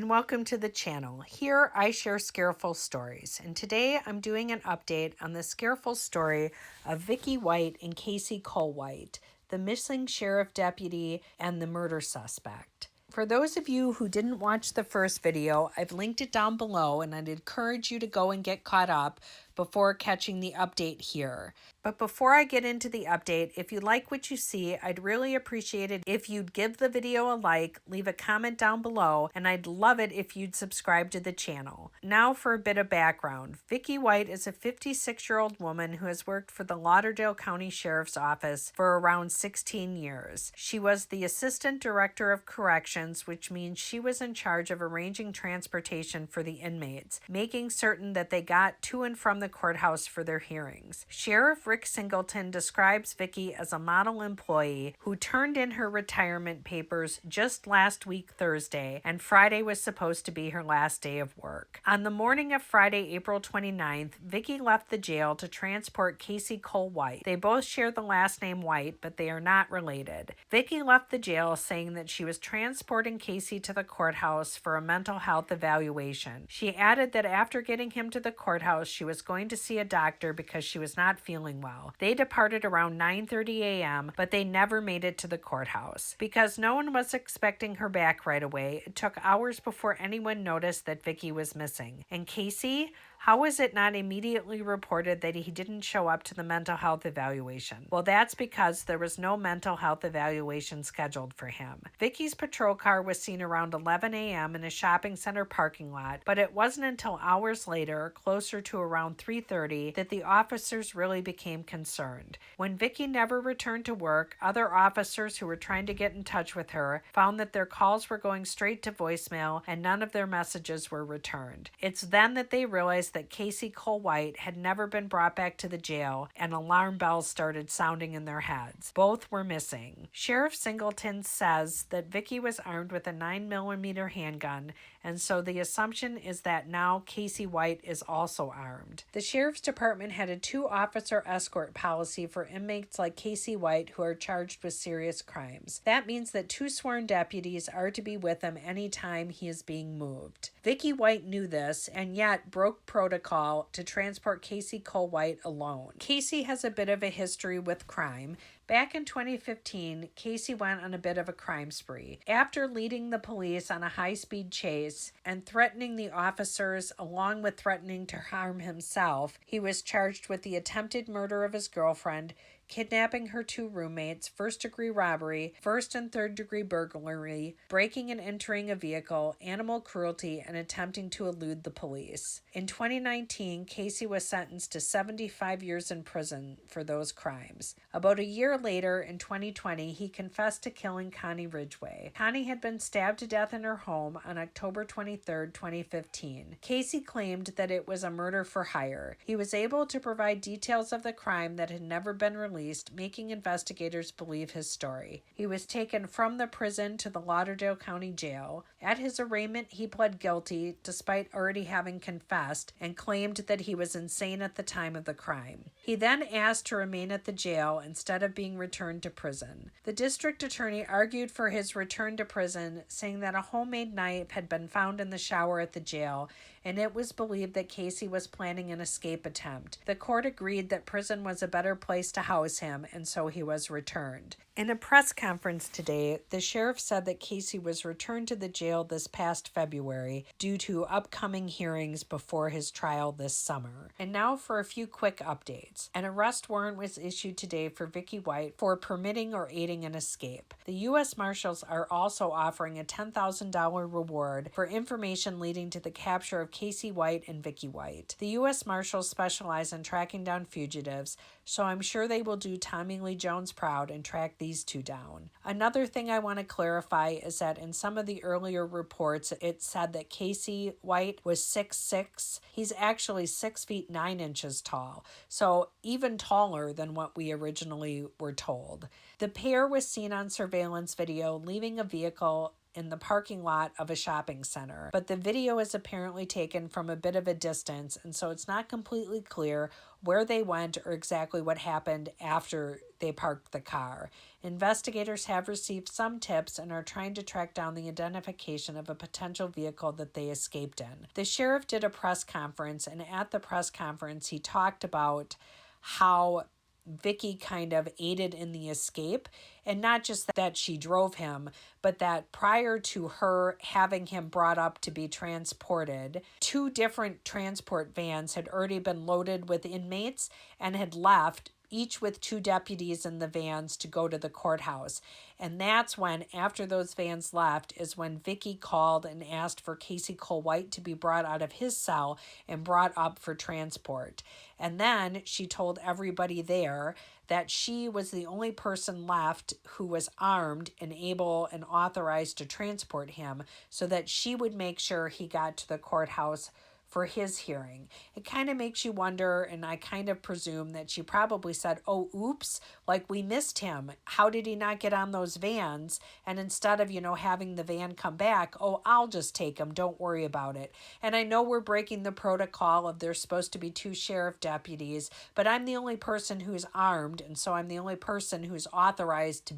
and welcome to the channel. Here I share Scareful stories, and today I'm doing an update on the Scareful story of Vicky White and Casey Cole White, the missing sheriff deputy and the murder suspect. For those of you who didn't watch the first video, I've linked it down below, and I'd encourage you to go and get caught up before catching the update here. But before I get into the update, if you like what you see, I'd really appreciate it if you'd give the video a like, leave a comment down below, and I'd love it if you'd subscribe to the channel. Now for a bit of background. Vicky White is a 56-year-old woman who has worked for the Lauderdale County Sheriff's Office for around 16 years. She was the Assistant Director of Corrections, which means she was in charge of arranging transportation for the inmates, making certain that they got to and from the courthouse for their hearings. Sheriff Rick Singleton describes Vicky as a model employee who turned in her retirement papers just last week Thursday, and Friday was supposed to be her last day of work. On the morning of Friday, April 29th, Vicky left the jail to transport Casey Cole White. They both share the last name White, but they are not related. Vicky left the jail saying that she was transporting Casey to the courthouse for a mental health evaluation. She added that after getting him to the courthouse, she was going to see a doctor because she was not feeling well. They departed around 9:30 a.m., but they never made it to the courthouse. Because no one was expecting her back right away, it took hours before anyone noticed that Vicky was missing. And Casey? How was it not immediately reported that he didn't show up to the mental health evaluation? Well, that's because there was no mental health evaluation scheduled for him. Vicky's patrol car was seen around 11 a.m. in a shopping center parking lot, but it wasn't until hours later, closer to around 3:30, that the officers really became concerned. When Vicky never returned to work, other officers who were trying to get in touch with her found that their calls were going straight to voicemail and none of their messages were returned. It's then that they realized that Casey Cole White had never been brought back to the jail, and alarm bells started sounding in their heads. Both were missing. Sheriff Singleton says that Vicky was armed with a 9mm handgun, and so the assumption is that now Casey White is also armed. The Sheriff's Department had a 2-officer escort policy for inmates like Casey White who are charged with serious crimes. That means that 2 sworn deputies are to be with him anytime he is being moved. Vicky White knew this and yet broke protocol to transport Casey Cole White alone. Casey has a bit of a history with crime. Back in 2015, Casey went on a bit of a crime spree. After leading the police on a high-speed chase and threatening the officers along with threatening to harm himself, he was charged with the attempted murder of his girlfriend, kidnapping her 2 roommates, first-degree robbery, first and third-degree burglary, breaking and entering a vehicle, animal cruelty, and attempting to elude the police. In 2019, Casey was sentenced to 75 years in prison for those crimes. About a year later, in 2020, he confessed to killing Connie Ridgway. Connie had been stabbed to death in her home on October 23, 2015. Casey claimed that it was a murder for hire. He was able to provide details of the crime that had never been released, making investigators believe his story. He was taken from the prison to the Lauderdale County Jail. At his arraignment, he pled guilty despite already having confessed and claimed that he was insane at the time of the crime. He then asked to remain at the jail instead of being returned to prison. The district attorney argued for his return to prison, saying that a homemade knife had been found in the shower at the jail, and it was believed that Casey was planning an escape attempt. The court agreed that prison was a better place to house him, and so he was returned. In a press conference today, the sheriff said that Casey was returned to the jail this past February due to upcoming hearings before his trial this summer. And now for a few quick updates. An arrest warrant was issued today for Vicky White for permitting or aiding an escape. The U.S. Marshals are also offering a $10,000 reward for information leading to the capture of Casey White and Vicky White. The U.S. Marshals specialize in tracking down fugitives, so I'm sure they will do Tommy Lee Jones proud and track these 2 down. Another thing I want to clarify is that in some of the earlier reports, it said that Casey White was 6'6". He's actually 6 feet 9 inches tall, so even taller than what we originally were told. The pair was seen on surveillance video leaving a vehicle in the parking lot of a shopping center. But the video is apparently taken from a bit of a distance, and so it's not completely clear where they went or exactly what happened after they parked the car. Investigators have received some tips and are trying to track down the identification of a potential vehicle that they escaped in. The sheriff did a press conference, and at the press conference, he talked about how Vicky kind of aided in the escape, and not just that she drove him, but that prior to her having him brought up to be transported, 2 different transport vans had already been loaded with inmates and had left, each with 2 deputies in the vans to go to the courthouse. And that's when, after those vans left, is when Vicky called and asked for Casey Cole White to be brought out of his cell and brought up for transport. And then she told everybody there that she was the only person left who was armed and able and authorized to transport him, so that she would make sure he got to the courthouse for his hearing. It kind of makes you wonder, and I kind of presume that she probably said, oh, oops, like we missed him. How did he not get on those vans? And instead of, having the van come back, oh, I'll just take him. Don't worry about it. And I know we're breaking the protocol of there's supposed to be 2 sheriff deputies, but I'm the only person who's armed, and so I'm the only person who's authorized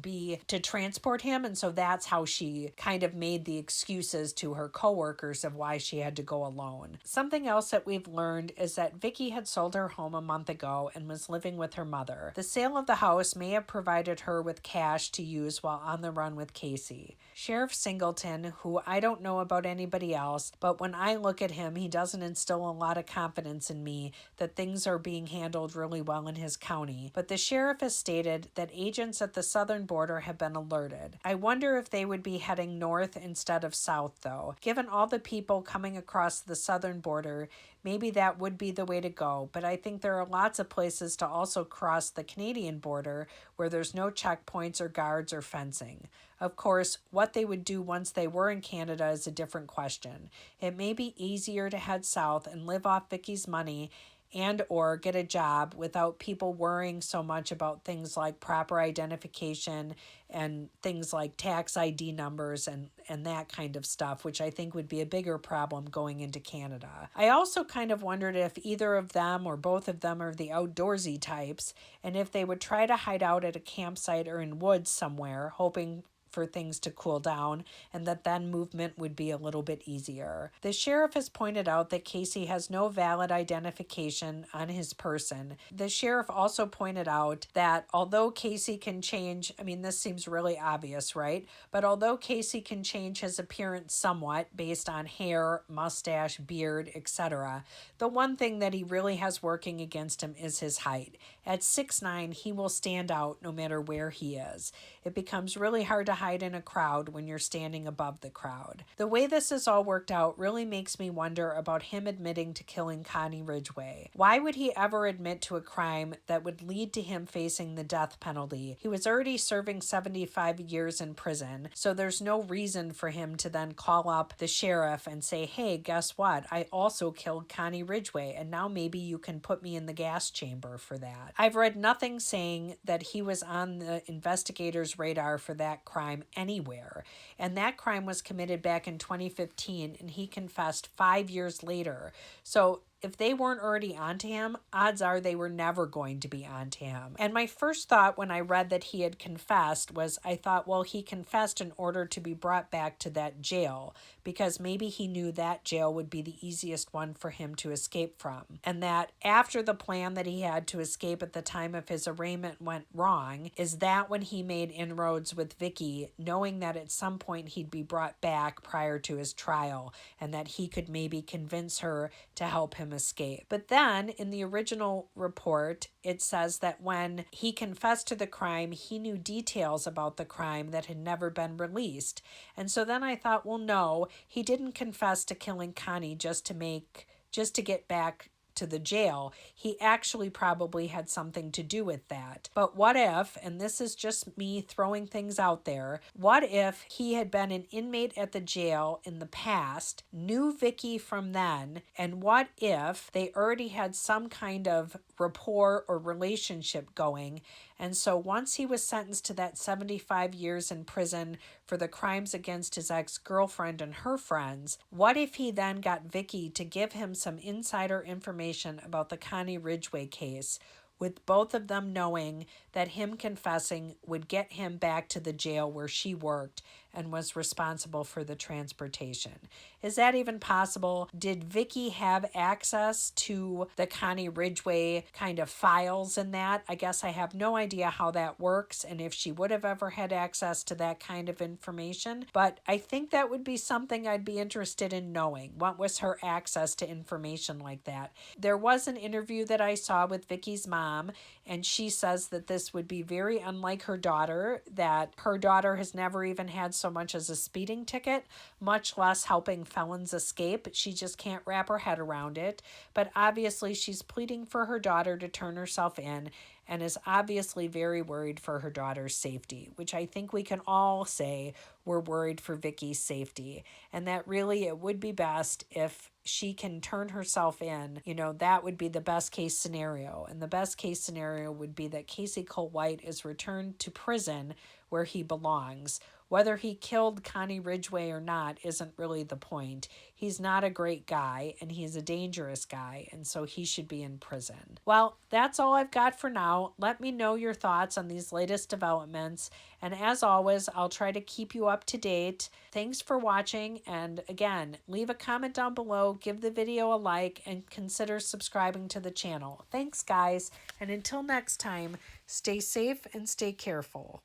to transport him, and so that's how she kind of made the excuses to her coworkers of why she had to go alone. Something else that we've learned is that Vicky had sold her home a month ago and was living with her mother. The sale of the house may have provided her with cash to use while on the run with Casey. Sheriff Singleton, who I don't know about anybody else, but when I look at him, he doesn't instill a lot of confidence in me that things are being handled really well in his county. But the sheriff has stated that agents at the southern border have been alerted. I wonder if they would be heading north instead of south, though. Given all the people coming across the southern border, maybe that would be the way to go, but I think there are lots of places to also cross the Canadian border where there's no checkpoints or guards or fencing. Of course, what they would do once they were in Canada is a different question. It may be easier to head south and live off Vicky's money and or get a job without people worrying so much about things like proper identification and things like tax ID numbers and that kind of stuff, which I think would be a bigger problem going into Canada. I also kind of wondered if either of them or both of them are the outdoorsy types, and if they would try to hide out at a campsite or in woods somewhere, hoping for things to cool down, and that then movement would be a little bit easier. The sheriff has pointed out that Casey has no valid identification on his person. The sheriff also pointed out that although Casey can change, this seems really obvious, right? But although Casey can change his appearance somewhat based on hair, mustache, beard, etc., the one thing that he really has working against him is his height. At 6'9", he will stand out no matter where he is. It becomes really hard to hide in a crowd when you're standing above the crowd. The way this is all worked out really makes me wonder about him admitting to killing Connie Ridgway. Why would he ever admit to a crime that would lead to him facing the death penalty? He was already serving 75 years in prison, so there's no reason for him to then call up the sheriff and say, hey, guess what? I also killed Connie Ridgway, and now maybe you can put me in the gas chamber for that. I've read nothing saying that he was on the investigators' radar for that crime anywhere, and that crime was committed back in 2015, and he confessed 5 years later. So if they weren't already onto him, odds are they were never going to be onto him. And my first thought when I read that he had confessed was, I thought, well, he confessed in order to be brought back to that jail, because maybe he knew that jail would be the easiest one for him to escape from. And that after the plan that he had to escape at the time of his arraignment went wrong, is that when he made inroads with Vicky, knowing that at some point he'd be brought back prior to his trial, and that he could maybe convince her to help him escape. But then in the original report, it says that when he confessed to the crime, he knew details about the crime that had never been released. And so then I thought, well, no, he didn't confess to killing Connie just to get back to the jail, he actually probably had something to do with that. But what if, and this is just me throwing things out there, what if he had been an inmate at the jail in the past, knew Vicky from then, and what if they already had some kind of rapport or relationship going, and so once he was sentenced to that 75 years in prison for the crimes against his ex-girlfriend and her friends, what if he then got Vicky to give him some insider information about the Connie Ridgway case, with both of them knowing that him confessing would get him back to the jail where she worked and was responsible for the transportation. Is that even possible? Did Vicky have access to the Connie Ridgway kind of files in that? I guess I have no idea how that works and if she would have ever had access to that kind of information, but I think that would be something I'd be interested in knowing. What was her access to information like that? There was an interview that I saw with Vicky's mom, and she says that this would be very unlike her daughter, that her daughter has never even had so much as a speeding ticket, much less helping felons escape. She just can't wrap her head around it. But obviously she's pleading for her daughter to turn herself in and is obviously very worried for her daughter's safety, which I think we can all say we're worried for Vicky's safety. And that really it would be best if she can turn herself in. You know, that would be the best case scenario. And the best case scenario would be that Casey Cole White is returned to prison where he belongs. Whether he killed Connie Ridgway or not isn't really the point. He's not a great guy, and he's a dangerous guy, and so he should be in prison. Well, that's all I've got for now. Let me know your thoughts on these latest developments, and as always, I'll try to keep you up to date. Thanks for watching, and again, leave a comment down below, give the video a like, and consider subscribing to the channel. Thanks, guys, and until next time, stay safe and stay careful.